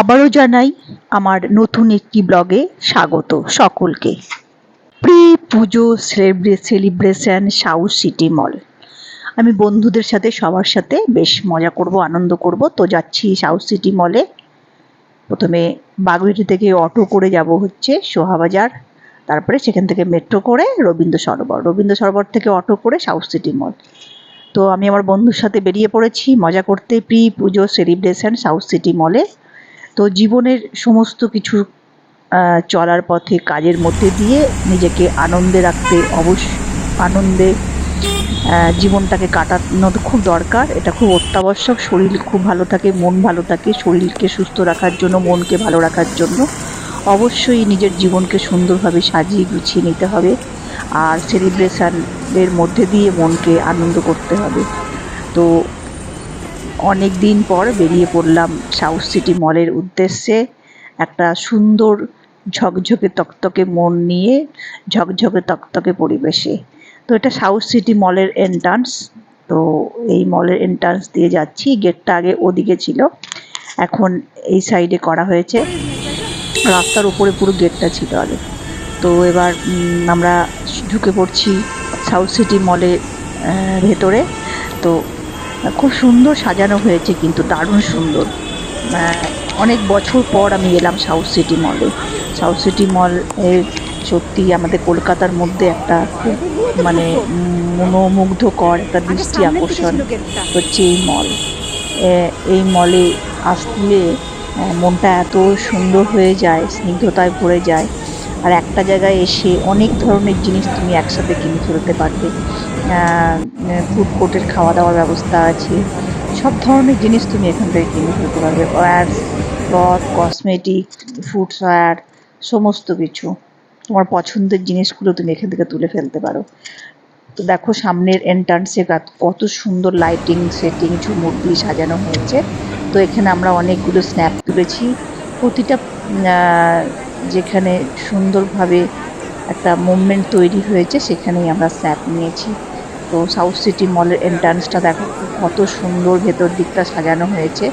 আবারও জানাই আমার নতুন একটি ব্লগে স্বাগত সকলকে। প্রি পুজো সেলিব্রেশন সাউথ সিটি মল। আমি বন্ধুদের সাথে সবার সাথে বেশ মজা করব, আনন্দ করব। তো যাচ্ছি সাউথ সিটি মলে। প্রথমে বাগুইআটি থেকে অটো করে যাব হচ্ছে সোহাবাজার, তারপরে সেখান থেকে মেট্রো করে রবীন্দ্র সরোবর থেকে অটো করে সাউথ সিটি মল। তো আমি আমার বন্ধুর সাথে বেরিয়ে পড়েছি মজা করতে প্রি পুজো সেলিব্রেশন সাউথ সিটি মলে। তো জীবনের সমস্ত কিছু চলার পথে কাজের মধ্যে দিয়ে নিজেকে আনন্দে রাখতে আনন্দে জীবনটাকে কাটানো খুব দরকার। এটা খুব অত্যাবশ্যক। শরীর খুব ভালো থাকে, মন ভালো থাকে। শরীরকে সুস্থ রাখার জন্য, মনকে ভালো রাখার জন্য অবশ্যই নিজের জীবনকে সুন্দরভাবে সাজিয়ে গুছিয়ে নিতে হবে। আর সেলিব্রেশনের মধ্যে দিয়ে মনকে আনন্দ করতে হবে। তো অনেক দিন পর বেরিয়ে পড়লাম সাউথ সিটি মলের উদ্দেশ্যে, একটা সুন্দর ঝকঝকে তকতকে মন নিয়ে, ঝকঝকে তকতকে পরিবেশে। তো এটা সাউথ সিটি মলের এন্ট্রান্স। তো এই মলের এন্ট্রান্স দিয়ে যাচ্ছি। গেটটা আগে ওদিকে ছিল, এখন এই সাইডে করা হয়েছে। রাস্তার উপরে পুরো গেটটা ছিল আগে। তো এবার আমরা ঢুকে পড়ছি সাউথ সিটি মলের ভেতরে। তো খুব সুন্দর সাজানো হয়েছে, কিন্তু দারুণ সুন্দর। অনেক বছর পর আমি এলাম সাউথ সিটি মলে। সাউথ সিটি মল সত্যি আমাদের কলকাতার মধ্যে একটা খুব মানে মনোমুগ্ধকর একটা দৃষ্টি আকর্ষণ হচ্ছে এই মল। এই মলে আসলে মনটা এত সুন্দর হয়ে যায়, স্নিগ্ধতায় ভরে যায়। আর একটা জায়গায় এসে অনেক ধরনের জিনিস তুমি একসাথে কিনে ফেলতে পারবে। ফুড কোর্টের খাওয়া দাওয়ার ব্যবস্থা আছে, সব ধরনের জিনিস তুমি এখান থেকে কিনে ফেলতে পারবে। ওয়্যারস, ক্লথ, কসমেটিক, ফুটওয়্যার, সমস্ত কিছু তোমার পছন্দের জিনিসগুলো তুমি এখান থেকে তুলে ফেলতে পারো। তো দেখো সামনের এন্ট্রান্সে কত সুন্দর লাইটিং সেটিং ঝুমুর দিয়ে সাজানো হয়েছে। তো এখানে আমরা অনেকগুলো স্ন্যাপ তুলেছি। প্রতিটা যেখানে সুন্দরভাবে একটা মুভমেন্ট তৈরি হয়েছে সেখানেই আমরা স্ন্যাপ নিয়েছি। তো সাউথ সিটি মলের এন্ট্রান্সটা দেখো কত সুন্দর ভেতর দিকটা সাজানো হয়েছে।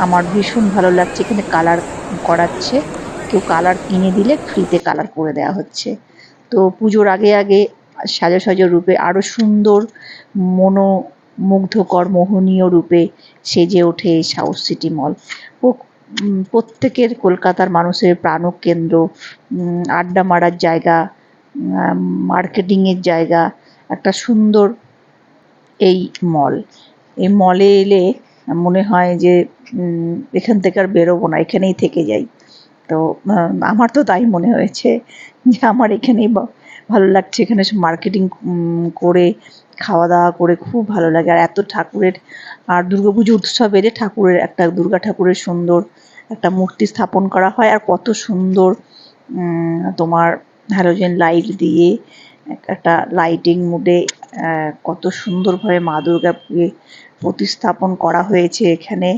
আমার ভীষণ ভালো লাগছে। এখানে কালার করাচ্ছে, কেউ কালার কিনে দিলে ফ্রিতে কালার করে দেওয়া হচ্ছে। তো পুজোর আগে আগে সাজো রূপে আরও সুন্দর মনোমুগ্ধকর মোহনীয় রূপে সেজে ওঠে এই সাউথ সিটি মল। প্রত্যেকের কলকাতার মানুষের প্রাণকেন্দ্র, আড্ডা মারার জায়গা, মার্কেটিংয়ের জায়গা, একটা সুন্দর এই মল। এই মলে এলে মনে হয় যে এখান থেকে আর বেরোবো না, এখানেই থেকে যাই। তো আমার তো তাই মনে হয়েছে যে আমার এখানেই ভালো লাগছে। এখানে মার্কেটিং করে খাওয়া দাওয়া করে খুব ভালো লাগে। আর এত ঠাকুরের, আর দুর্গাপুজো উৎসব এলে ঠাকুরের একটা দুর্গা ঠাকুরের সুন্দর একটা মূর্তি স্থাপন করা হয়। আর কত সুন্দর তোমার হ্যালোজেন লাইট দিয়ে একটা লাইটিং মুডে কত সুন্দরভাবে মা দুর্গাকে প্রতিস্থাপন করা হয়েছে এখানে।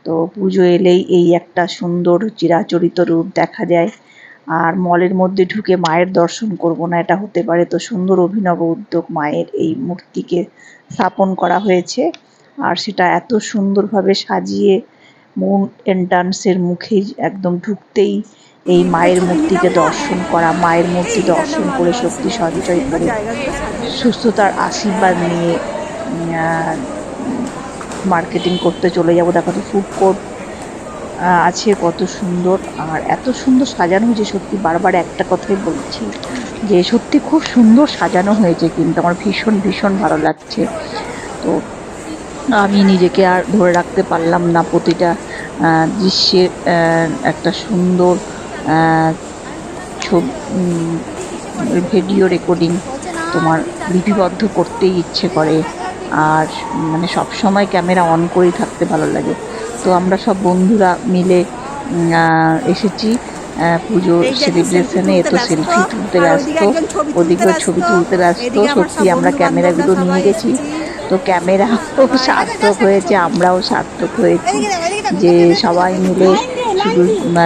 তো পুজো এলেই এই একটা সুন্দর চিরাচরিত রূপ দেখা যায়। আর মলের মধ্যে ঢুকে মায়ের দর্শন করব না, এটা হতে পারে? তো সুন্দর অভিনব উদ্যোগ, মায়ের এই মূর্তিকে স্থাপন করা হয়েছে। আর সেটা এত সুন্দরভাবে সাজিয়ে মূল এন্ট্রান্সের মুখে একদম ঢুকতেই এই মায়ের মূর্তিকে দর্শন করা, মায়ের মূর্তি দর্শন করে শক্তি সঞ্চয় করে সুস্থতার আশীর্বাদ নিয়ে মার্কেটিং করতে চলে যাব। দেখো তো ফুড কোর্ট আছে কত সুন্দর, আর এত সুন্দর সাজানো হয়েছে। সত্যি বারবার একটা কথাই বলছি যে সত্যি খুব সুন্দর সাজানো হয়েছে, কিন্তু আমার ভীষণ ভীষণ ভালো লাগছে। তো আমি নিজেকে আর ধরে রাখতে পারলাম না, প্রতিটা দৃশ্যের একটা সুন্দর ভিডিও রেকর্ডিং তোমার লিপিবদ্ধ করতেই ইচ্ছে করে। আর মানে সব সময় ক্যামেরা অন করেই থাকতে ভালো লাগে। তো আমরা সব বন্ধুরা মিলে এসেছি পুজো সেলিব্রেশনে। এ তো সেলফি তুলতে ব্যস্ত, ওদিকেও ছবি তুলতে ব্যস্ত। সত্যি আমরা ক্যামেরাগুলো নিয়ে গেছি, তো ক্যামেরাও সার্থক হয়েছে, আমরাও সার্থক হয়েছি যে সবাই মিলে শুধু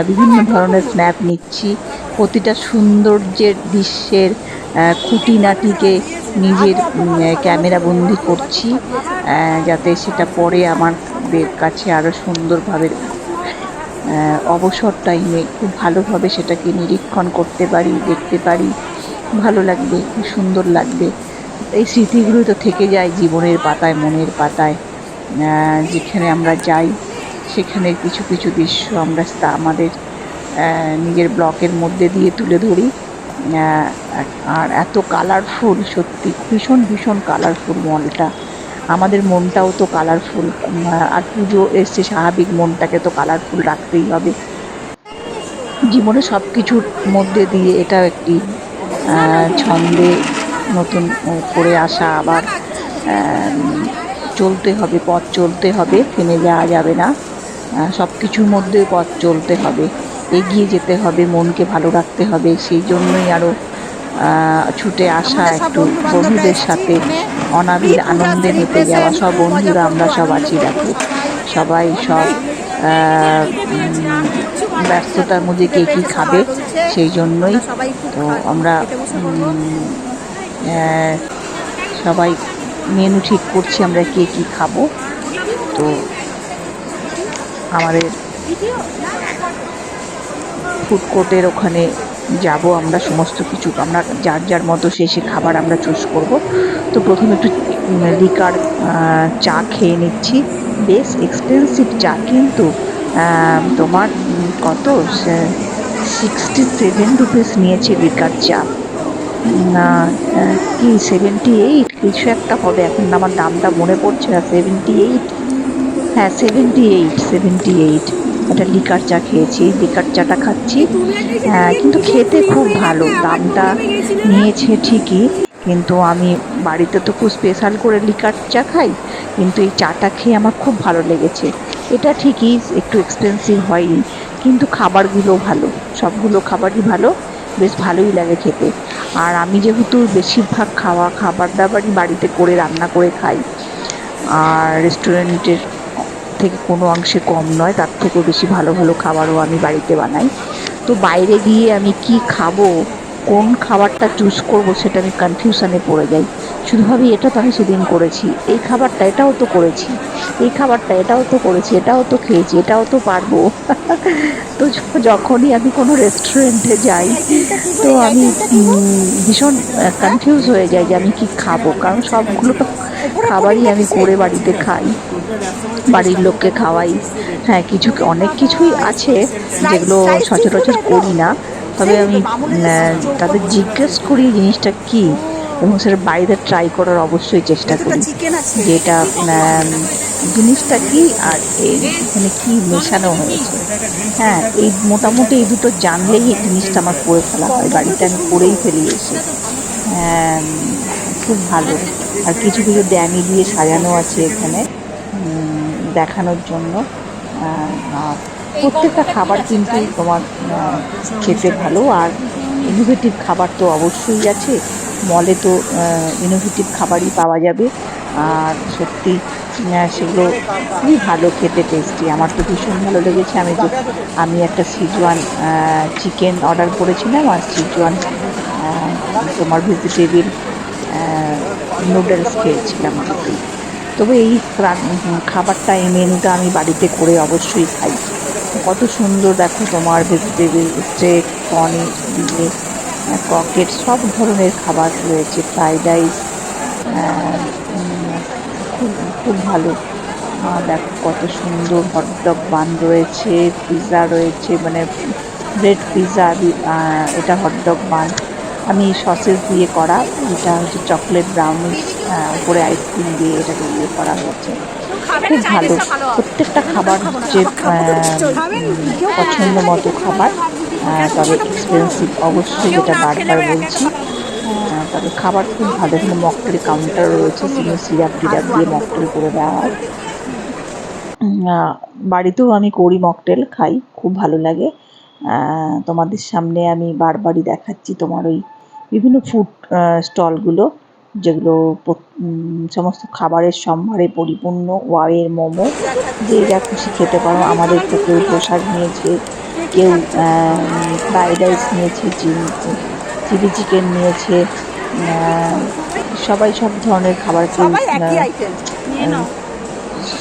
বিভিন্ন ধরনের স্ন্যাপ নিচ্ছি। প্রতিটা সৌন্দর্যের দৃশ্যের খুঁটিনাটিকে নিজের ক্যামেরা বন্দি করছি, যাতে সেটা পরে আমার কাছে আরও সুন্দরভাবে অবসর টাইমে খুব ভালোভাবে সেটাকে নিরীক্ষণ করতে পারি, দেখতে পারি, ভালো লাগবে, খুব সুন্দর লাগবে। এই স্মৃতিগুলো তো থেকে যায় জীবনের পাতায়, মনের পাতায়। যেখানে আমরা যাই সেখানে কিছু কিছু দৃশ্য আমরা আমাদের নিজের ব্লকের মধ্যে দিয়ে তুলে ধরি। আর এত কালারফুল, সত্যি ভীষণ ভীষণ কালারফুল মলটা। আমাদের মনটাও তো কালারফুল, আর পুজো এসছে, স্বাভাবিক মনটাকে তো কালারফুল রাখতেই হবে। জীবনে সব কিছুর মধ্যে দিয়ে এটাও একটি ছন্দে নতুন করে আসা, আবার চলতে হবে, পথ চলতে হবে, থেমে যাওয়া যাবে না। সব কিছুর মধ্যে পথ চলতে হবে, এগিয়ে যেতে হবে, মনকে ভালো রাখতে হবে। সেই জন্যই আরও ছুটে আসা, একটু বন্ধুদের সাথে অনাবিল আনন্দে মেতে যাওয়া। সব বন্ধুরা আমরা সব আছি, দেখো সবাই সব ব্যস্ততার মধ্যে কে কী খাবে সেই জন্যই তো আমরা সবাই মেনু ঠিক করছি আমরা কে কী খাবো। তো আমাদের ফুড কোর্টের ওখানে যাব আমরা, সমস্ত কিছু আমরা যার যার মতো শেষে খাবার আমরা চুজ করব। তো প্রথমে একটু লিকার চা খেয়ে নিচ্ছি, বেশ এক্সপেন্সিভ চা, কিন্তু তোমার কত 67 রুপিস নিয়েছে লিকার চা, না কি 78 কিছু একটা হবে, এখন আমার দামটা মনে পড়ছে না। 78, হ্যাঁ 78 একটা লিকার চা খেয়েছি, লিকার চাটা খাচ্ছি। কিন্তু খেতে খুব ভালো, দামটা নিয়েছে ঠিকই, কিন্তু আমি বাড়িতে তো খুব স্পেশাল করে লিকার চা খাই, কিন্তু এই চাটা খেয়ে আমার খুব ভালো লেগেছে। এটা ঠিকই একটু এক্সপেন্সিভ হয়নি, কিন্তু খাবারগুলো ভালো, সবগুলো খাবারই ভালো, বেশ ভালোই লাগে খেতে। আর আমি যেহেতু বেশিরভাগ খাবার দাবারই বাড়িতে করে রান্না করে খাই, আর রেস্টুরেন্টের থেকে কোনো অংশে কম নয়, তার থেকেও বেশি ভালো ভালো খাবারও আমি বাড়িতে বানাই। তো বাইরে গিয়ে আমি কি খাবো, কোন খাবারটা চুজ করব, সেটা আমি কনফিউশনে পড়ে যাই। শুধু ভাবি এটা তো আমি সেদিন করেছি, এই খাবারটা এটাও তো করেছি, এই খাবারটা এটাও তো করেছি, এটাও তো খেয়েছি, এটাও তো পারবো। তো যখনই আমি কোনো রেস্টুরেন্টে যাই তো আমি ভীষণ কনফিউজ হয়ে যাই যে আমি কি খাবো, কারণ সবগুলো তো খাবারই আমি করে বাড়িতে খাই, বাড়ির লোককে খাওয়াই। হ্যাঁ, কিছু অনেক কিছুই আছে যেগুলো সচরাচর করি না, তবে আমি তাদের জিজ্ঞেস করি জিনিসটা কী, এবং সেটা বাড়িতে ট্রাই করার অবশ্যই চেষ্টা করি যে এটা জিনিসটা কী আর এখানে কী মেশানো হয়েছে। হ্যাঁ, এই মোটামুটি এই দুটো জানলেই এই জিনিসটা আমার করে ফেলা হয়, বাড়িতে আমি করেই ফেলি এসে। খুব ভালো। আর কিছু কিছু ড্যামি দিয়ে সাজানো আছে এখানে দেখানোর জন্য। আর প্রত্যেকটা খাবার কিন্তু তোমার খেতে ভালো, আর ইনোভেটিভ খাবার তো অবশ্যই আছে মলে, তো ইনোভেটিভ খাবারই পাওয়া যাবে। আর সত্যি সেগুলো খুবই ভালো খেতে, টেস্টি, আমার তো ভীষণ ভালো লেগেছে। আমি একটা সিজওয়ান চিকেন অর্ডার করেছিলাম, আর সিজওয়ান তোমার ভেজিটেবিল নুডলস খেয়েছিলাম দুটোই। তবে এই খাবারটা, এই মেনুটা আমি বাড়িতে করে অবশ্যই খাই। কত সুন্দর দেখো, তোমার ভেজিটেবিল স্টেক, পনির দিয়ে ক্রকেট, সব ধরনের খাবার রয়েছে, ফ্রাইড রাইস, খুব খুব ভালো। দেখো কত সুন্দর হটডগ বান রয়েছে, পিৎজা রয়েছে, মানে ব্রেড পিৎজা, এটা হটডগ বান, আমি সসেস দিয়ে করা, এটা হচ্ছে চকলেট ব্রাউনিশ, উপরে আইসক্রিম দিয়ে এটাকে ইয়ে করা হয়েছে, খুব ভালো। প্রত্যেকটা খাবার হচ্ছে পছন্দ মতো খাবার, তবে এক্সপেন্সিভ অবশ্যই, যেটা বারবার বলছি। তবে খাবার খুব ভালো। এখানে মকটেল কাউন্টার রয়েছে, সিরাপ টিরাপ দিয়ে মকটেল করে দেওয়া হয়। বাড়িতেও আমি করি, মকটেল খাই, খুব ভালো লাগে। তোমাদের সামনে আমি বারবারই দেখাচ্ছি তোমার ওই বিভিন্ন ফুড স্টলগুলো, যেগুলো সমস্ত খাবারের সম্ভারে পরিপূর্ণ। ওয়াওয়ের মোমো, যে যা খুশি খেতে পারো। আমাদের তো কেউ প্রসাদ নিয়েছে, কেউ ফ্রাইড রাইস নিয়েছে, চিলি চিকেন নিয়েছে, সবাই সব ধরনের খাবার, কেউ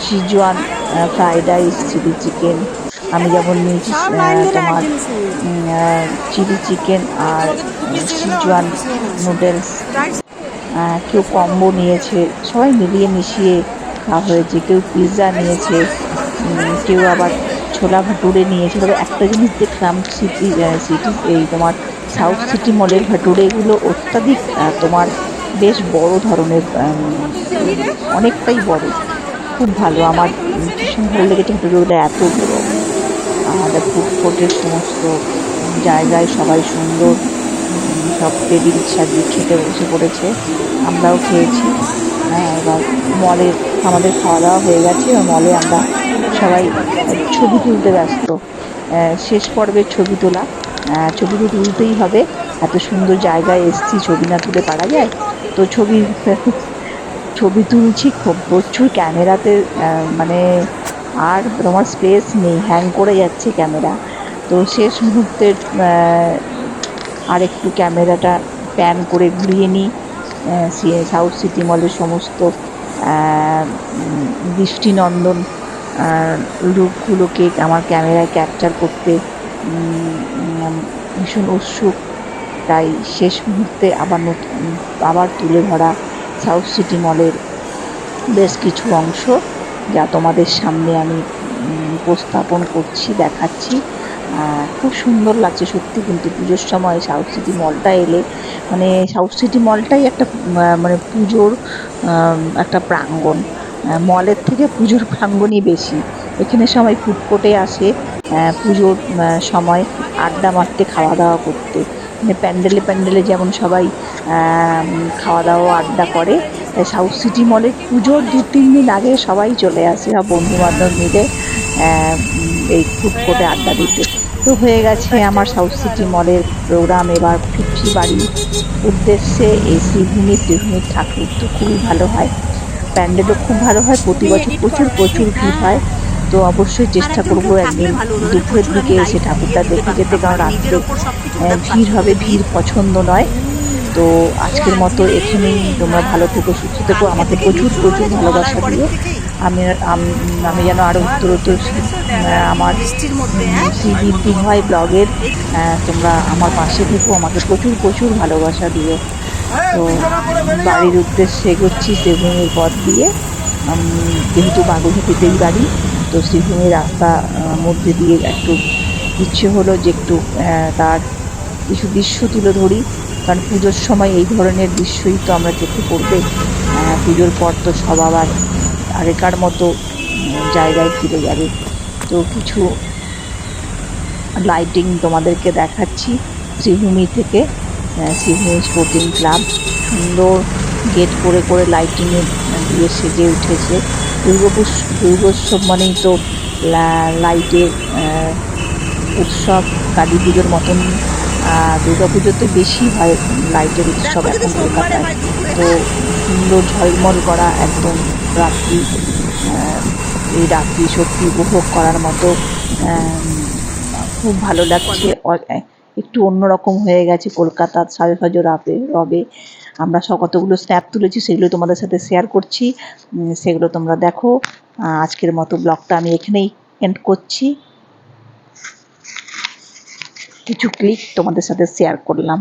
Szechuan fried rice, chilli chicken, আমি যেমন নিয়েছি তোমার চিলি চিকেন আর সিজওয়ান নুডলস, কেউ কম্বো নিয়েছে, সবাই মিলিয়ে মিশিয়ে খাওয়া হয়েছে। কেউ পিৎজা নিয়েছে, কেউ আবার ছোলা ভাটুরে নিয়েছে। তবে একটা জিনিস দেখলাম, সিটি এই তোমার সাউথ সিটি মলের ভাটুরেগুলো অত্যাধিক তোমার বেশ বড় ধরনের, অনেকটাই বড়, খুব ভালো। আমার ভীষণ ভালো লেগেছে ভাটুরেগুলো এত বড়। আমাদের ফুড কোর্টের সমস্ত জায়গায় সবাই সুন্দর সব টেবিল সাজিয়ে খেতে বসে পড়েছে, আমরাও খেয়েছি। এবার মলে আমাদের খাওয়া দাওয়া হয়ে গেছে, এবার মলে আমরা সবাই ছবি তুলতে ব্যস্ত। শেষ পর্বের ছবি তোলা, ছবি তো তুলতেই হবে, এত সুন্দর জায়গায় এসছি, ছবি না তুলে পারা যায়। তো ছবি তুলছি, খুব প্রচুর ক্যামেরাতে মানে আর তোমার স্পেস নেই, হ্যাং করে যাচ্ছে ক্যামেরা। তো শেষ মুহূর্তের আর একটু ক্যামেরাটা প্যান করে ঘুরিয়ে নিই সাউথ সিটি মলের সমস্ত দৃষ্টিনন্দন রূপগুলোকে আমার ক্যামেরায় ক্যাপচার করতে ভীষণ উৎসুক। তাই শেষ মুহূর্তে আবার তুলে ধরা সাউথ সিটি মলের বেশ কিছু অংশ, যা তোমাদের সামনে আমি উপস্থাপন করছি, দেখাচ্ছি। খুব সুন্দর লাগছে সত্যি, কিন্তু পুজোর সময় সাউথ সিটি মলটা এলে, মানে সাউথ সিটি মলটাই একটা মানে পুজোর একটা প্রাঙ্গণ। মলের থেকে পুজোর প্রাঙ্গণই বেশি। এখানে সবাই ফুড কোর্টে আসে পুজোর সময় আড্ডা মারতে, খাওয়া দাওয়া করতে। মানে প্যান্ডেলে প্যান্ডেলে যেমন সবাই খাওয়া দাওয়া আড্ডা করে, সাউথ সিটি মলে পুজোর 2-3 দিন আগে সবাই চলে আসে, সব বন্ধুবান্ধব মিলে এই ফুড কোর্টে আড্ডা দিতে। তো হয়ে গেছে আমার সাউথ সিটি মলের প্রোগ্রাম। এবার ফিরছি বাড়ির উদ্দেশ্যে। এই শ্রীভূমির ঠাকুর তো খুবই ভালো হয়, প্যান্ডেলও খুব ভালো হয়, প্রতি বছর প্রচুর প্রচুর ভিড় হয়। তো অবশ্যই চেষ্টা করব একদিন দুপুরের দিকে এসে ঠাকুরটা দেখে যেতে, কারণ রাত্রে ভিড় হবে, ভিড় পছন্দ নয়। তো আজকের মতো এখানেই, তোমরা ভালো থেকো, সুস্থ থেকো, আমাকে প্রচুর প্রচুর ভালোবাসা দিও। আমি যেন আরও উত্তরোত্তর আমার শ্রীবৃদ্ধি হয় ব্লগের, তোমরা আমার পাশে থেকো, আমাকে প্রচুর প্রচুর ভালোবাসা দিও। তো বাড়ির উদ্দেশ্যে এগোচ্ছি শ্রীভূমির পথ দিয়ে, যেহেতু বাগুইহাটিতেই বাড়ি, তো শ্রীভূমির রাস্তা মধ্যে দিয়ে একটু ইচ্ছে হলো যে একটু তার কিছু দৃশ্য তুলে ধরি, কারণ পুজোর সময় এই ধরনের দৃশ্যই তো আমরা চোখে পড়বে। পুজোর পর তো সব আবার আগেকার মতো জায়গায় ফিরে যাবে। তো কিছু লাইটিং তোমাদেরকে দেখাচ্ছি শ্রীভূমি থেকে। শ্রীভূমি স্পোর্টিং ক্লাব সুন্দর গেট করে করে লাইটিংয়ে দিয়ে সেজে উঠেছে। দুর্গোৎসব মানেই তো লাইটের উৎসব, কালী পুজোর মতন দুর্গা পুজোতে বেশি হয় লাইটের উৎসব এখন কলকাতায়। তো সুন্দর ঝলমল করা একদম রাত্রি, এই রাত্রি সত্যি উপভোগ করার মতো, খুব ভালো লাগছে। একটু অন্যরকম হয়ে গেছে কলকাতার সাজো রবে। আমরা কতগুলো স্ন্যাপ তুলেছি, সেগুলো তোমাদের সাথে শেয়ার করছি, সেগুলো তোমরা দেখো। আজকের মতো ব্লগটা আমি এখানেই এন্ড করছি, কিছু ক্লিক তোমাদের সাথে শেয়ার করলাম।